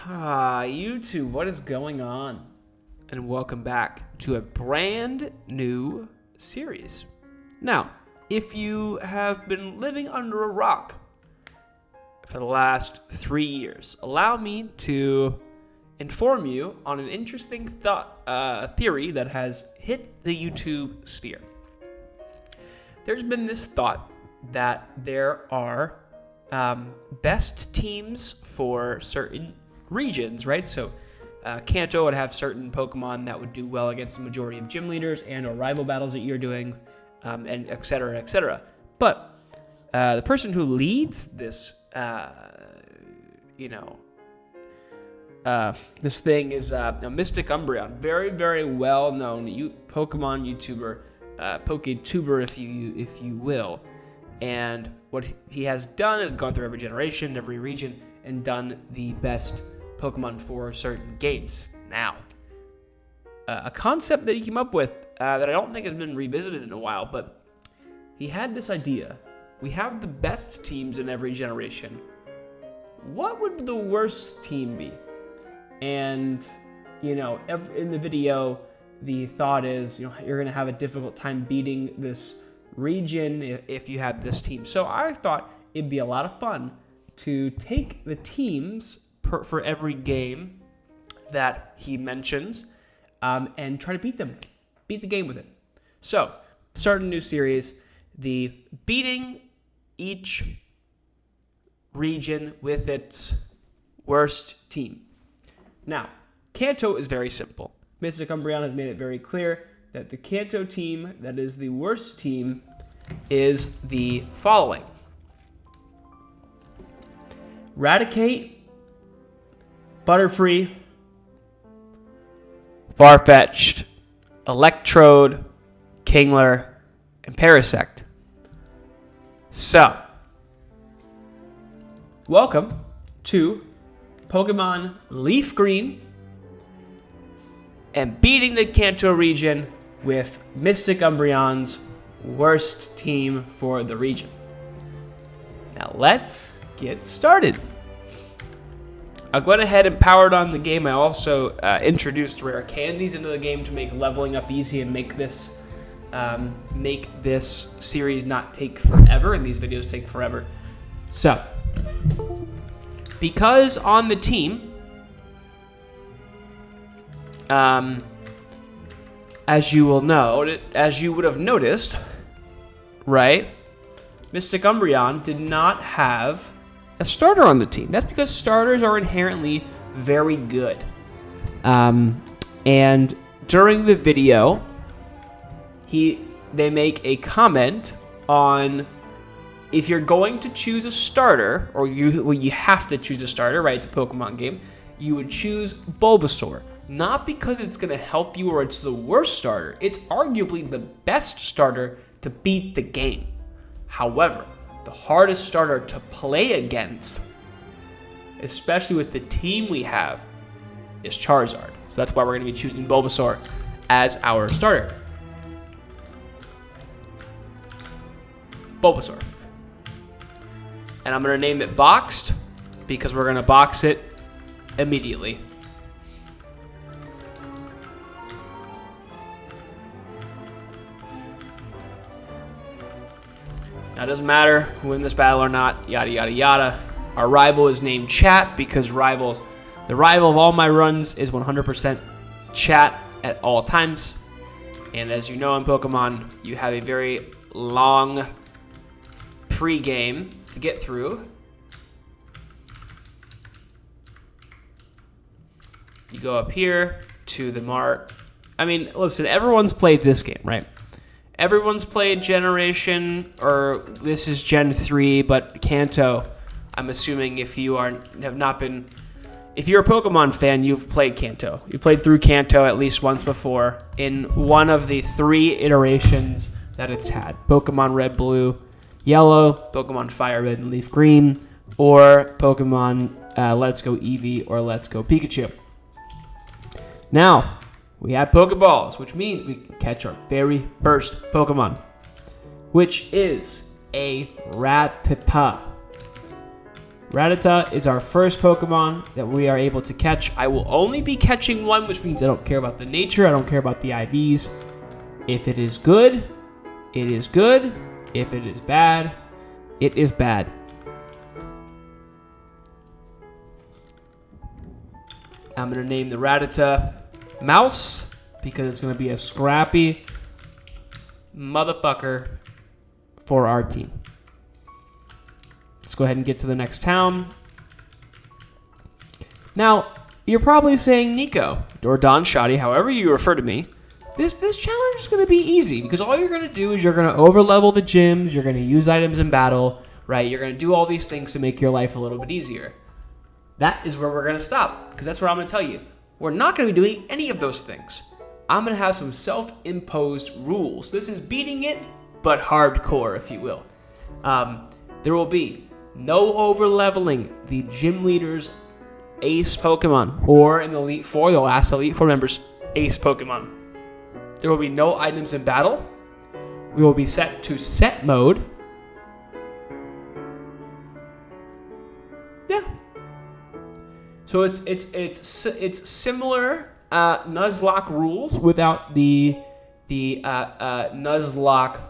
YouTube, what is going on? And welcome back to a brand new series. Now, if you have been living under a rock for the last 3 years, allow me to inform you on an interesting theory that has hit the YouTube sphere. There's been this thought that there are best teams for certain regions, right? So Kanto would have certain Pokemon that would do well against the majority of gym leaders and or rival battles that you're doing, and et cetera, et cetera. But the person who leads this, this thing is MysticUmbreon, very, very well-known Pokemon YouTuber, PokeTuber, if you will. And what he has done is gone through every generation, every region, and done the best Pokemon for certain games. Now, a concept that he came up with that I don't think has been revisited in a while, but he had this idea. We have the best teams in every generation. What would the worst team be? And, in the video, the thought is, you're going to have a difficult time beating this region if you have this team. So I thought it'd be a lot of fun to take the teams for every game that he mentions and try to beat the game with it. So start a new series, the beating each region with its worst team. Now, Kanto is very simple. MysticUmbreon has made it very clear that the Kanto team, that is the worst team, is the following: Raticate, Butterfree, Farfetch'd, Electrode, Kingler, and Parasect. So, welcome to Pokemon Leaf Green and beating the Kanto region with MysticUmbreon's worst team for the region. Now let's get started. I went ahead and powered on the game. I also introduced rare candies into the game to make leveling up easy and make this series not take forever, and these videos take forever. So, because on the team, as you would have noticed, right, MysticUmbreon did not have a starter on the team. That's because starters are inherently very good. And during the video, they make a comment on if you're going to choose a starter, or you have to choose a starter, right? It's a Pokemon game. You would choose Bulbasaur. Not because it's going to help you or it's the worst starter. It's arguably the best starter to beat the game. However, the hardest starter to play against, especially with the team we have, is Charizard. So that's why we're going to be choosing Bulbasaur as our starter. Bulbasaur. And I'm going to name it Boxed because we're going to box it immediately. Now, it doesn't matter who wins this battle or not, yada, yada, yada. Our rival is named Chat because the rival of all my runs is 100% Chat at all times. And as you know in Pokemon, you have a very long pre-game to get through. You go up here to the mart. I mean, listen, everyone's played this game, right? Everyone's played Generation, or this is Gen 3, but Kanto, I'm assuming if you're a Pokemon fan, you've played Kanto. You've played through Kanto at least once before in one of the 3 iterations that it's had. Pokemon Red, Blue, Yellow, Pokemon Fire Red and Leaf Green, or Pokemon Let's Go Eevee or Let's Go Pikachu. Now, we have Pokeballs, which means we can catch our very first Pokemon, which is a Rattata. Rattata is our first Pokemon that we are able to catch. I will only be catching one, which means I don't care about the nature. I don't care about the IVs. If it is good, it is good. If it is bad, it is bad. I'm going to name the Rattata Mouse because it's going to be a scrappy motherfucker for our team. Let's go ahead and get to the next town. Now, you're probably saying, Nico, or Don Shoddy, however you refer to me, this challenge is going to be easy because all you're going to do is you're going to overlevel the gyms, you're going to use items in battle, right? You're going to do all these things to make your life a little bit easier. That is where we're going to stop because that's what I'm going to tell you. We're not going to be doing any of those things. I'm going to have some self-imposed rules. This is beating it, but hardcore, if you will. There will be no over-leveling the gym leader's ace Pokemon, or in the Elite Four, the last Elite Four members' ace Pokemon. There will be no items in battle. We will be set to set mode. Yeah. So it's similar Nuzlocke rules without the Nuzlocke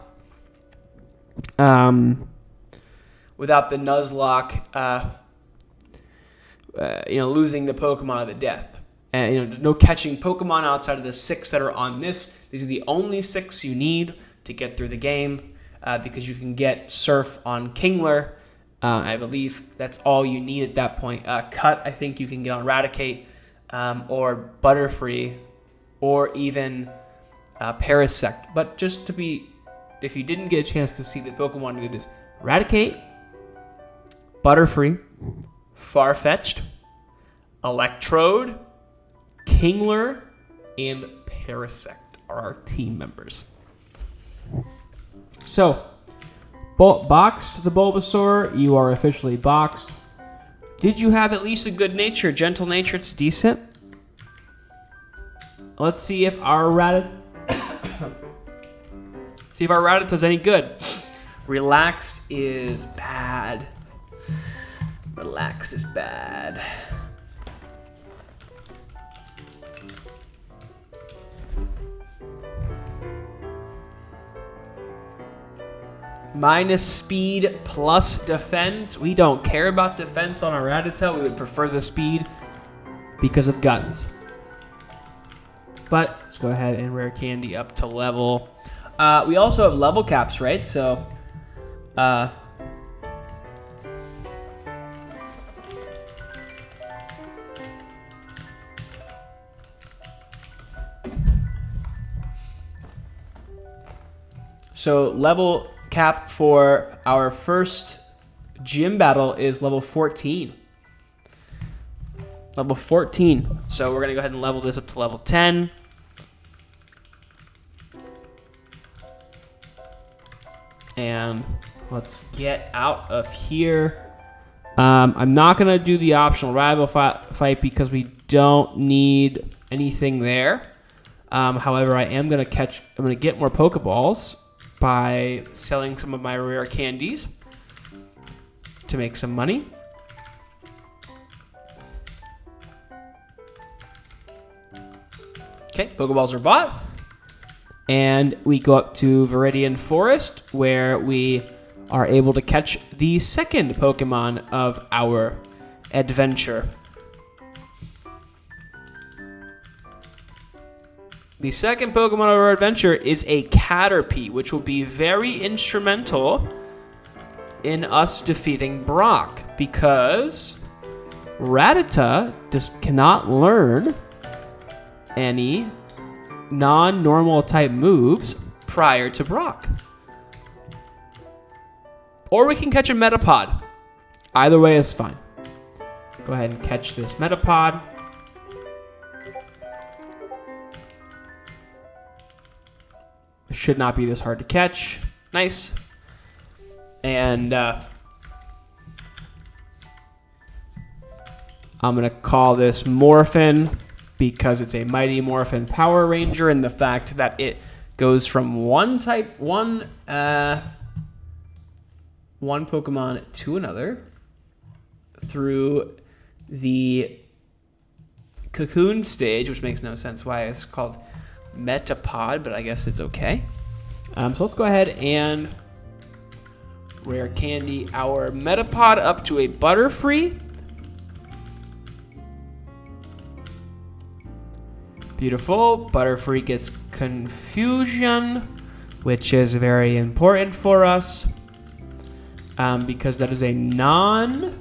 without the Nuzlocke losing the Pokemon of the death. And there's no catching Pokemon outside of the 6 that are on this. These are the only 6 you need to get through the game because you can get Surf on Kingler. I believe that's all you need at that point. Cut, I think you can get on Raticate or Butterfree or even Parasect. But just to be, if you didn't get a chance to see the Pokemon, it is Raticate, Butterfree, Farfetch'd, Electrode, Kingler, and Parasect are our team members. So, boxed the Bulbasaur, you are officially boxed. Did you have at least a good nature, gentle nature? It's decent. Let's see if our Rattata's any good. Relaxed is bad. Relaxed is bad. Minus speed plus defense. We don't care about defense on our Rattata. We would prefer the speed because of guns. But let's go ahead and rare candy up to level. We also have level caps, right? So, level cap for our first gym battle is level 14. Level 14. So we're going to go ahead and level this up to level 10. And let's get out of here. I'm not going to do the optional rival fight because we don't need anything there. However, I am going to I'm going to get more Pokeballs by selling some of my rare candies to make some money. Okay, Pokeballs are bought. And we go up to Viridian Forest, where we are able to catch the second Pokemon of our adventure. The second Pokemon of our adventure is a Caterpie, which will be very instrumental in us defeating Brock, because Rattata just cannot learn any non-normal type moves prior to Brock. Or we can catch a Metapod. Either way is fine. Go ahead and catch this Metapod. It should not be this hard to catch. Nice. And I'm going to call this Morphin because it's a Mighty Morphin Power Ranger, and the fact that it goes from one Pokemon to another through the cocoon stage, which makes no sense why it's called Metapod, but I guess it's okay. So let's go ahead and rare candy our Metapod up to a Butterfree. Beautiful. Butterfree gets Confusion, which is very important for us because that is a non-normal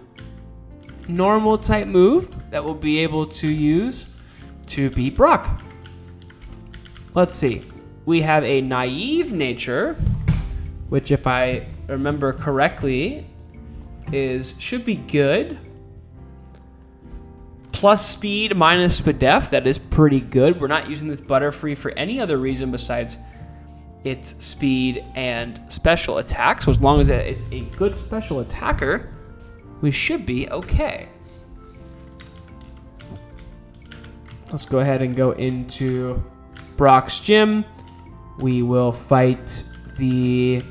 type move that we'll be able to use to beat Brock. Let's see. We have a Naive Nature, which if I remember correctly should be good. Plus speed minus Spadef, that is pretty good. We're not using this Butterfree for any other reason besides its speed and special attack. So as long as it is a good special attacker, we should be okay. Let's go ahead and go into Brock's gym. We will fight the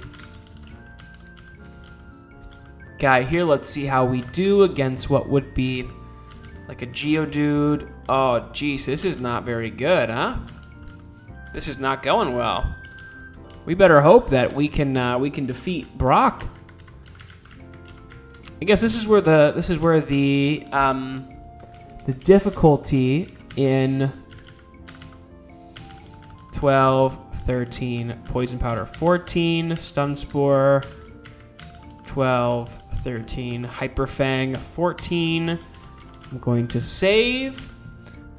guy here. Let's see how we do against what would be like a Geodude. Oh, geez, this is not very good, huh? This is not going well. We better hope that we can defeat Brock. I guess this is where the difficulty in 12, 13, Poison Powder 14, Stun Spore 12, 13, Hyper Fang 14. I'm going to save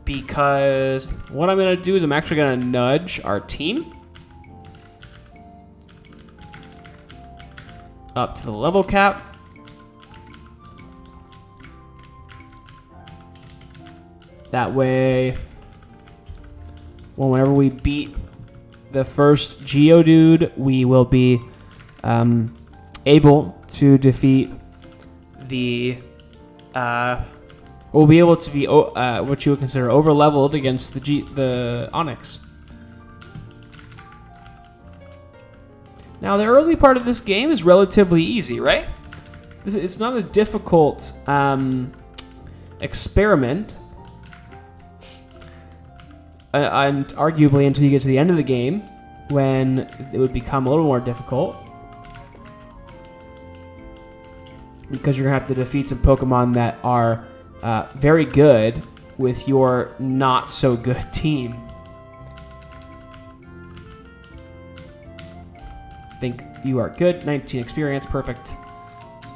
because what I'm going to do is I'm actually going to nudge our team up to the level cap. That way, whenever we beat the first Geodude, we will be able to defeat the we'll be able to be what you would consider over-leveled against the Onix. Now, the early part of this game is relatively easy, right? It's not a difficult experiment. And arguably until you get to the end of the game, when it would become a little more difficult. Because you're going to have to defeat some Pokemon that are very good with your not-so-good team. I think you are good. 19 experience, perfect.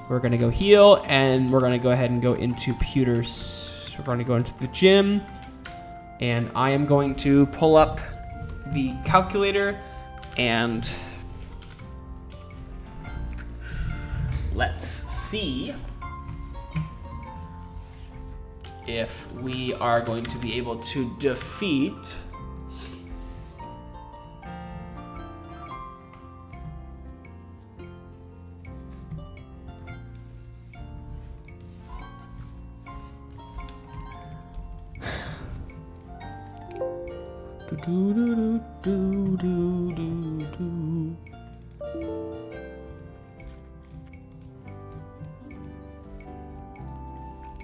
We're going to go heal, and we're going to go ahead and go into Pewter's. We're going to go into the gym, and I am going to pull up the calculator, and let's see if we are going to be able to defeat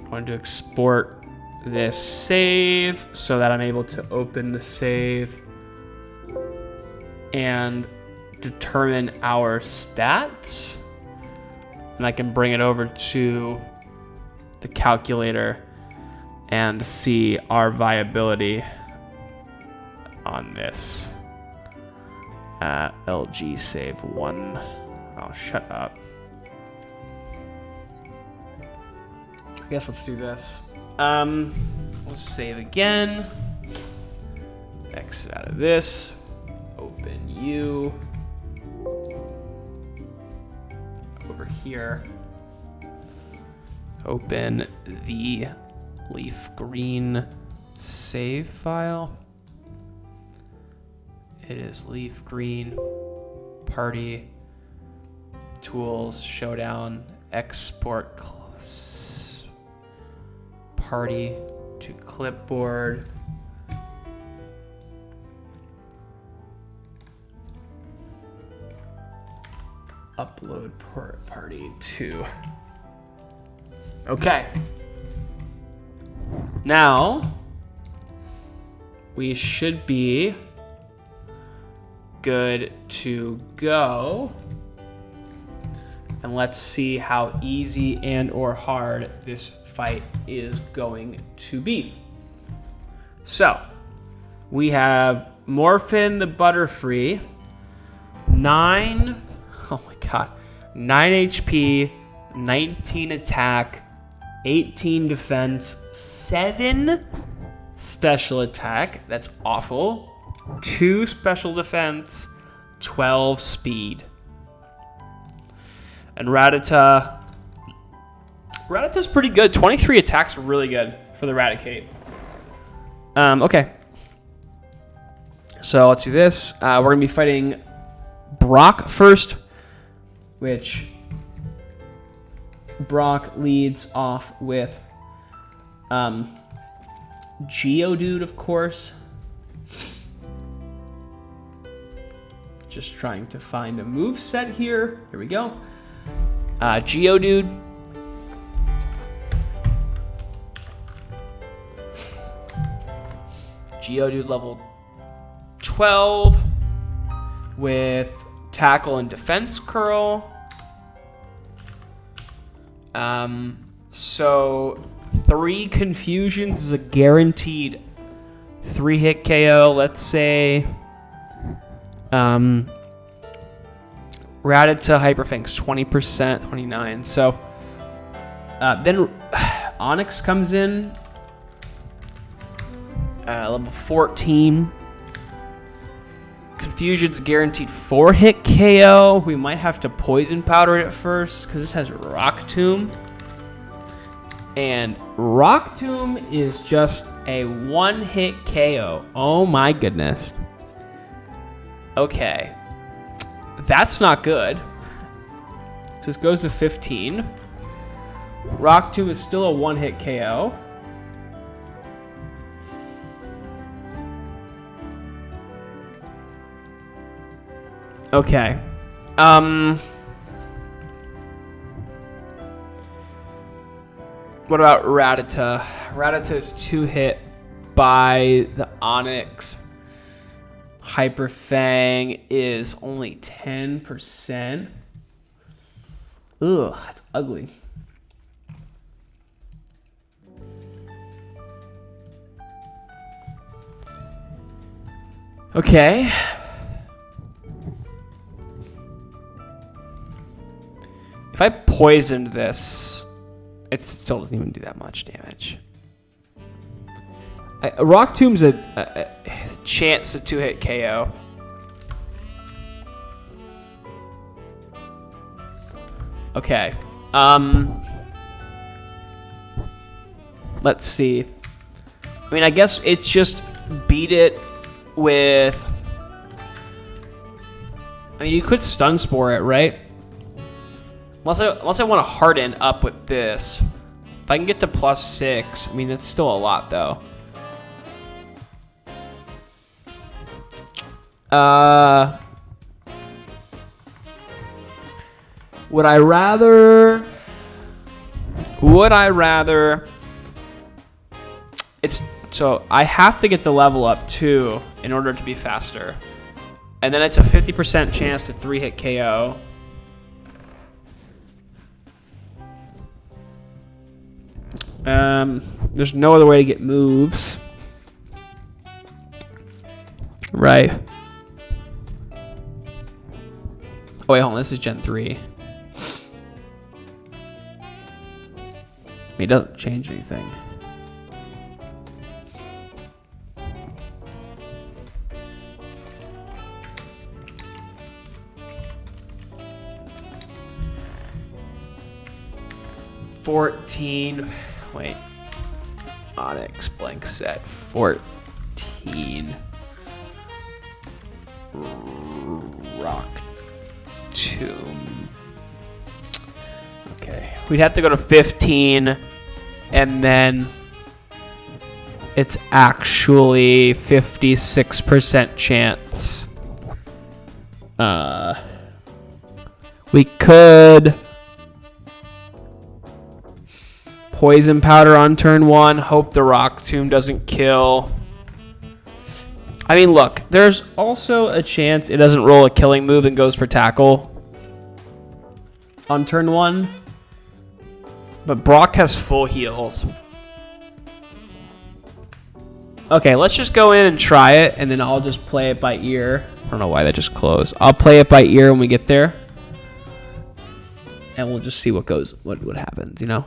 I want to export this save so that I'm able to open the save and determine our stats. And I can bring it over to the calculator and see our viability on this. LG save 1. Oh, shut up. I guess let's do this. Let's save again. Exit out of this. Open you. Over here. Open the leaf green save file. It is leaf green, party, tools, showdown, export party to clipboard. Upload party to Okay. Now, we should be good to go. And let's see how easy and or hard this fight is going to be. So, we have Morphin the Butterfree, 9 HP, 19 attack, 18 defense, 7 special attack, that's awful, 2 special defense, 12 speed. And Rattata's pretty good. 23 attacks are really good for the Raticate. Okay. So let's do this. We're going to be fighting Brock first, which Brock leads off with Geodude, of course. Just trying to find a move set here. Here we go. Geodude. Geodude level 12 with tackle and defense curl. So 3 confusions is a guaranteed 3-hit KO. Let's say Rattata Hyper Fangs 20%, 29. So then Onyx comes in, level 14. Confusion's guaranteed 4-hit KO. We might have to Poison Powder it first because this has Rock Tomb. And Rock Tomb is just a 1-hit KO. Oh my goodness. Okay. That's not good. So this goes to 15. Rock Tomb is still a 1-hit KO. Okay. What about Rattata? Rattata is 2-hit by the Onyx. Hyper Fang is only 10%. Ugh, that's ugly. Okay. If I poisoned this, it still doesn't even do that much damage. Rock Tomb's a chance to 2-hit KO. Okay. Let's see. I mean, I guess it's just beat it with... I mean, you could Stun Spore it, right? Unless I want to harden up with this. If I can get to +6, I mean, it's still a lot, though. Would I rather... So, I have to get the level up, too, in order to be faster. And then it's a 50% chance to 3-hit KO. There's no other way to get moves. Right. Oh, wait, hold on. This is Gen 3. It doesn't change anything. Wait. Onyx blank set 14. Rock Tomb. Okay. We'd have to go to 15 and then it's actually 56% chance. We could poison powder on turn 1. Hope the rock tomb doesn't kill. I mean, look, there's also a chance it doesn't roll a killing move and goes for tackle on turn 1. But Brock has full heals. Okay, let's just go in and try it, and then I'll just play it by ear. I don't know why that just closed. I'll play it by ear when we get there. And we'll just see what happens, you know?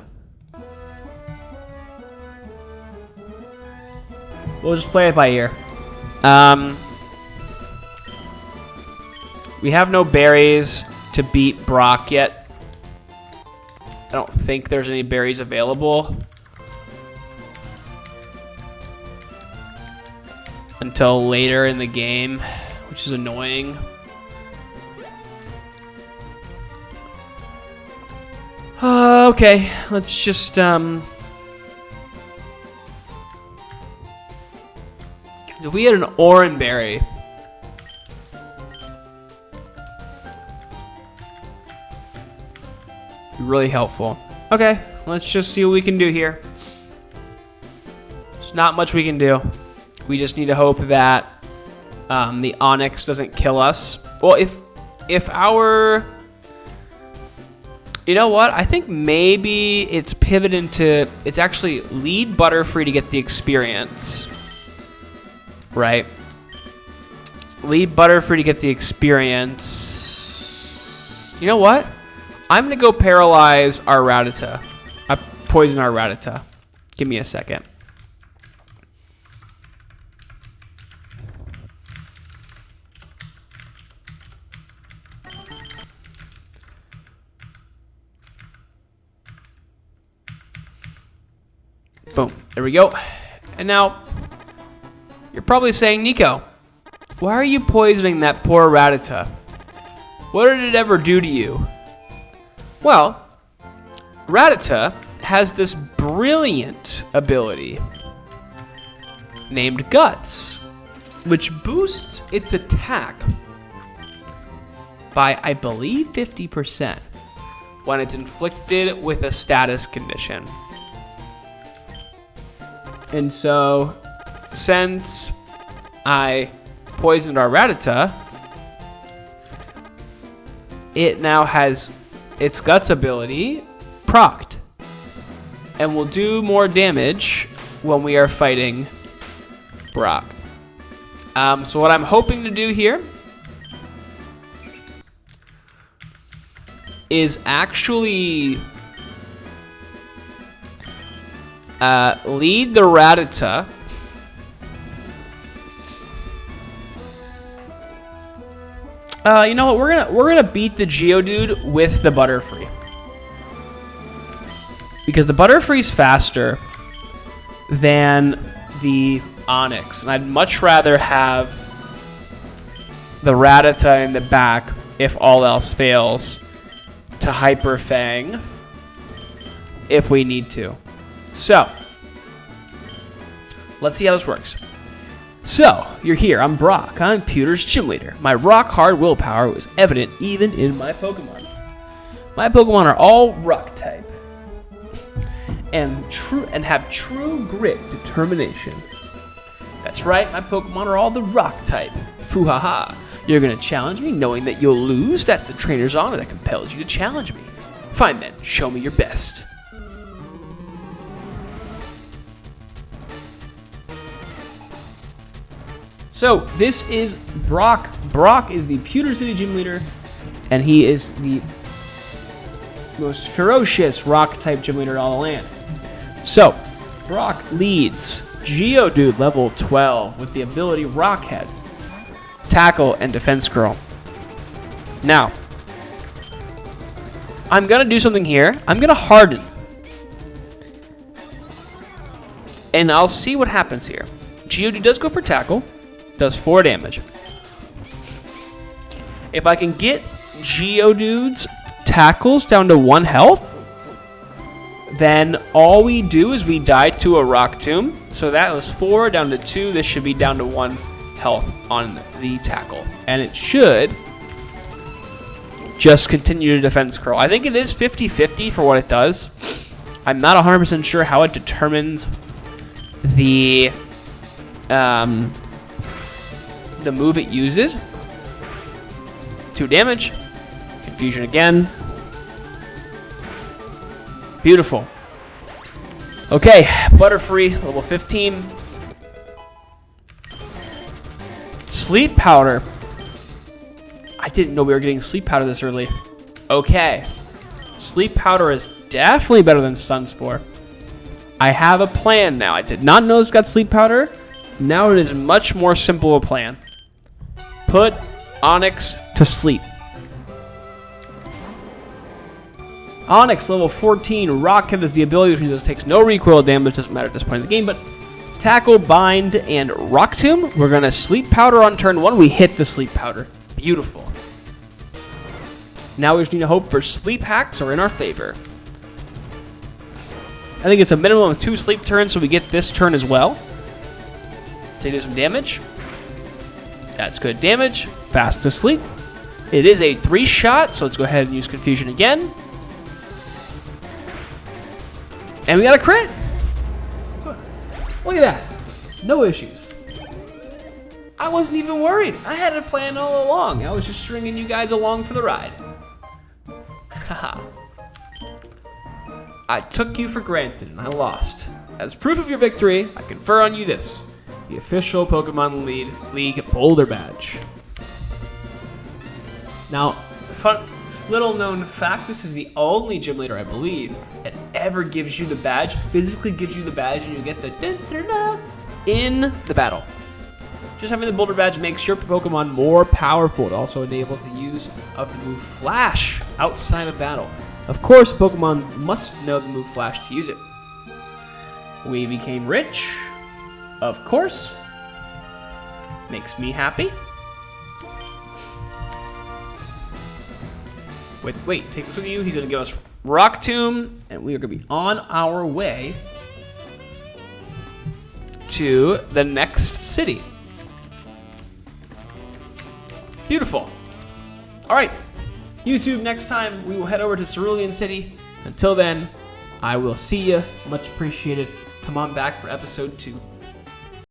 We'll just play it by ear. We have no berries to beat Brock yet. I don't think there's any berries available until later in the game, which is annoying. Okay, let's just if we had an orange berry, be really helpful. Okay, let's just see what we can do here. There's not much we can do. We just need to hope that the Onyx doesn't kill us. Well, if our... You know what? I think maybe it's pivoted to... It's actually lead Butterfree to get the experience. Right? Lead Butterfree to get the experience. You know what? I'm going to go paralyze our Rattata. Poison our Rattata. Give me a second. Boom. There we go. And now, you're probably saying, Nico, why are you poisoning that poor Rattata? What did it ever do to you? Well, Rattata has this brilliant ability named Guts, which boosts its attack by, I believe, 50% when it's inflicted with a status condition. And so, since I poisoned our Rattata, it now has its Guts ability procced and will do more damage when we are fighting Brock. So what I'm hoping to do here is actually lead the Rattata you know what? We're gonna beat the Geodude with the Butterfree because the Butterfree's faster than the Onyx, and I'd much rather have the Rattata in the back if all else fails to Hyper Fang if we need to. So let's see how this works. So, you're here. I'm Brock. I'm Pewter's gym leader. My rock-hard willpower was evident even in my Pokemon. My Pokemon are all rock type and have true grit determination. That's right, my Pokemon are all the rock type. Foo-ha-ha. You're going to challenge me knowing that you'll lose? That's the trainer's honor that compels you to challenge me. Fine then, show me your best. So, this is Brock. Brock is the Pewter City gym leader, and he is the most ferocious rock-type gym leader in all the land. So, Brock leads Geodude level 12 with the ability Rock Head, Tackle, and Defense Curl. Now, I'm going to do something here. I'm going to Harden. And I'll see what happens here. Geodude does go for Tackle. Does 4 damage. If I can get Geodude's tackles down to 1 health, then all we do is we die to a Rock Tomb. So that was 4 down to 2. This should be down to 1 health on the tackle. And it should just continue to Defense Curl. I think it is 50-50 for what it does. I'm not 100% sure how it determines the move it uses. 2 damage. Confusion again. Beautiful. Okay, Butterfree, level 15. Sleep Powder. I didn't know we were getting Sleep Powder this early. Okay. Sleep Powder is definitely better than Stun Spore. I have a plan now. I did not know it's got Sleep Powder. Now it is much more simple a plan. Put Onyx to sleep. Onyx, level 14. Rocket has the ability to takes no recoil damage. Doesn't matter at this point in the game, but Tackle, Bind, and Rock Tomb. We're going to Sleep Powder on turn 1. We hit the Sleep Powder. Beautiful. Now we just need to hope for sleep hacks are in our favor. I think it's a minimum of 2 sleep turns, so we get this turn as well. So do some damage. That's good damage. Fast asleep. It is a 3-shot, so let's go ahead and use Confusion again. And we got a crit. Look at that. No issues. I wasn't even worried. I had a plan all along. I was just stringing you guys along for the ride. Haha. I took you for granted and I lost. As proof of your victory, I confer on you this. The official Pokemon League Boulder Badge. Now, fun little known fact, this is the only gym leader, I believe, that ever gives you the badge, physically gives you the badge, and you get the da-da-da in the battle. Just having the Boulder Badge makes your Pokemon more powerful. It also enables the use of the move Flash outside of battle. Of course, Pokemon must know the move Flash to use it. We became rich. Of course. Makes me happy. Wait, take this with you. He's going to give us Rock Tomb, and we are going to be on our way to the next city. Beautiful. All right, YouTube, next time we will head over to Cerulean City. Until then, I will see you. Much appreciated. Come on back for episode 2.